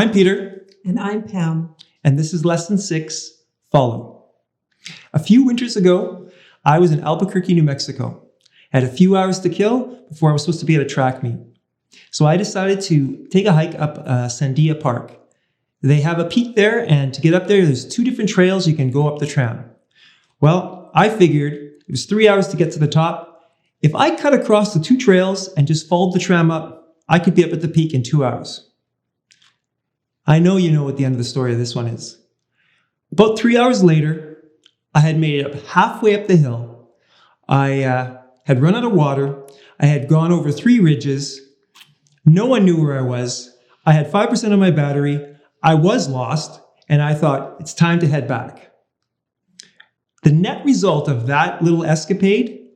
I'm Peter. And I'm Pam. And this is Lesson 6, Follow. A few winters ago, I was in Albuquerque, New Mexico. I had a few hours to kill before I was supposed to be at a track meet. So I decided to take a hike up Sandia Park. They have a peak there, and to get up there, there's 2 different trails you can go up the tram. Well, I figured it was 3 hours to get to the top. If I cut across the 2 trails and just followed the tram up, I could be up at the peak in 2 hours. I know you know what the end of the story of this one is. About 3 hours later, I had made it up halfway up the hill. I had run out of water. I had gone over 3 ridges. No one knew where I was. I had 5% of my battery. I was lost, and I thought, it's time to head back. The net result of that little escapade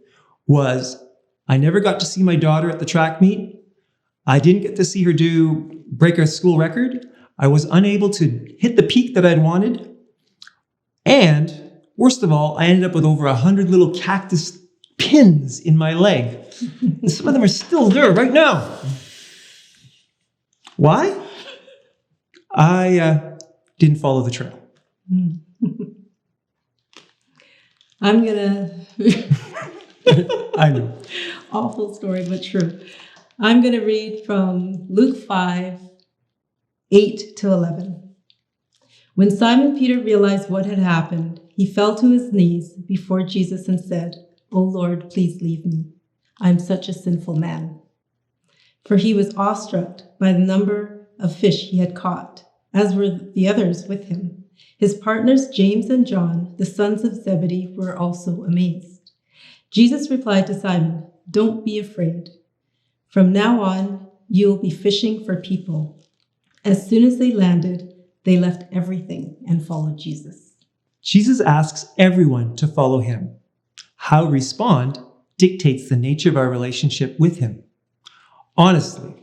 was I never got to see my daughter at the track meet. I didn't get to see her break her school record. I was unable to hit the peak that I'd wanted. And worst of all, I ended up with over 100 little cactus pins in my leg. And some of them are still there right now. Why? I didn't follow the trail. I'm going to... I know. Awful story, but true. I'm going to read from Luke 5, 8 to 11. When Simon Peter realized what had happened, he fell to his knees before Jesus and said, "O Lord, please leave me. I am such a sinful man." For he was awestruck by the number of fish he had caught, as were the others with him. His partners, James and John, the sons of Zebedee, were also amazed. Jesus replied to Simon, "Don't be afraid. From now on, you will be fishing for people." As soon as they landed, they left everything and followed Jesus. Jesus asks everyone to follow him. How we respond dictates the nature of our relationship with him. Honestly,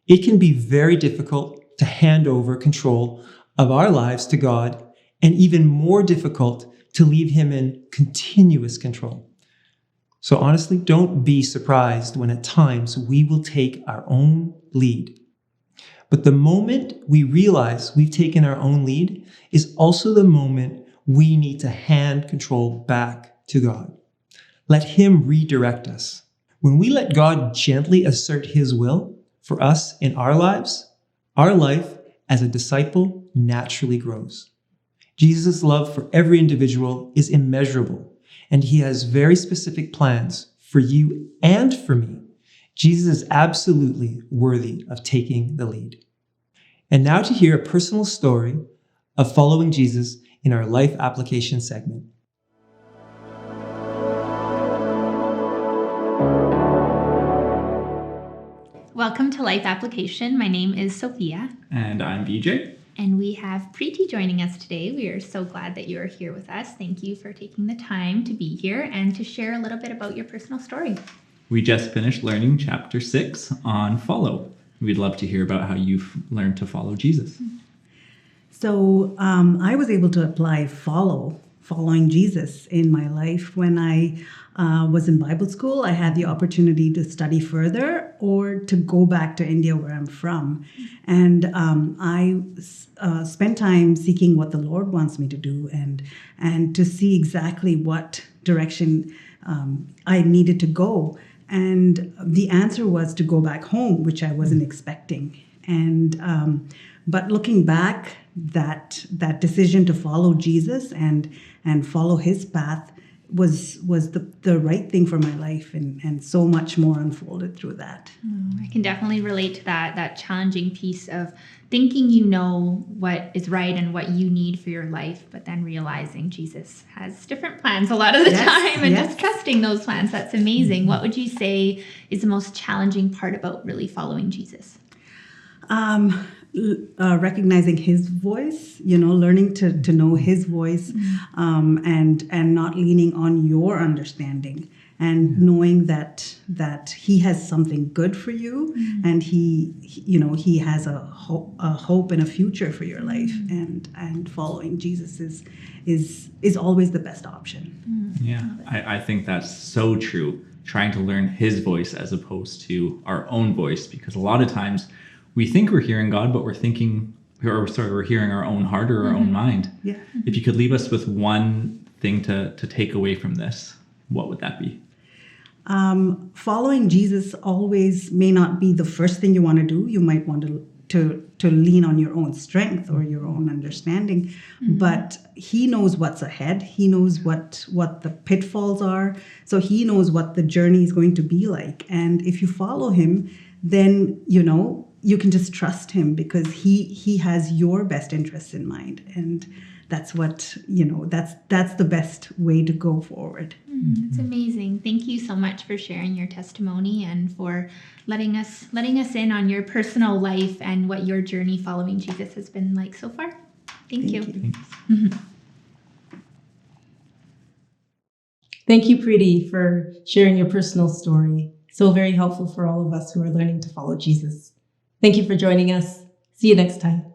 it can be very difficult to hand over control of our lives to God, and even more difficult to leave him in continuous control. So honestly, don't be surprised when at times we will take our own lead. But the moment we realize we've taken our own lead is also the moment we need to hand control back to God. Let him redirect us. When we let God gently assert his will for us in our lives, our life as a disciple naturally grows. Jesus' love for every individual is immeasurable, and he has very specific plans for you and for me. Jesus is absolutely worthy of taking the lead. And now to hear a personal story of following Jesus in our life application segment. Welcome to Life Application. My name is Sophia. And I'm BJ. And we have Preeti joining us today. We are so glad that you are here with us. Thank you for taking the time to be here and to share a little bit about your personal story. We just finished learning chapter 6 on follow. We'd love to hear about how you've learned to follow Jesus. So I was able to apply following Jesus in my life. When I was in Bible school, I had the opportunity to study further or to go back to India where I'm from. And I spent time seeking what the Lord wants me to do and to see exactly what direction I needed to go. And the answer was to go back home, which I wasn't expecting. And but looking back, that decision to follow Jesus and follow his path was the right thing for my life, and so much more unfolded through that. I can definitely relate to that challenging piece of thinking you know what is right and what you need for your life, but then realizing Jesus has different plans a lot of the time, and just trusting those plans. That's amazing. What would you say is the most challenging part about really following Jesus? Recognizing his voice, learning to know his voice, and not leaning on your understanding, and knowing that he has something good for you, and he has a hope and a future for your life, and following Jesus is always the best option. Yeah, I think that's so true. Trying to learn his voice as opposed to our own voice, because a lot of times we think we're hearing God, but we're thinking we're hearing our own heart or our own mind. Yeah. If you could leave us with one thing to take away from this, what would that be? Following Jesus always may not be the first thing you want to do. You might want to lean on your own strength or your own understanding, but he knows what's ahead. He knows what the pitfalls are. So he knows what the journey is going to be like. And if you follow him, then, you can just trust him because he has your best interests in mind. And that's what, that's the best way to go forward. It's amazing. Thank you so much for sharing your testimony and for letting us in on your personal life and what your journey following Jesus has been like so far. Thank you. Thank you, Preeti, for sharing your personal story. So very helpful for all of us who are learning to follow Jesus. Thank you for joining us. See you next time.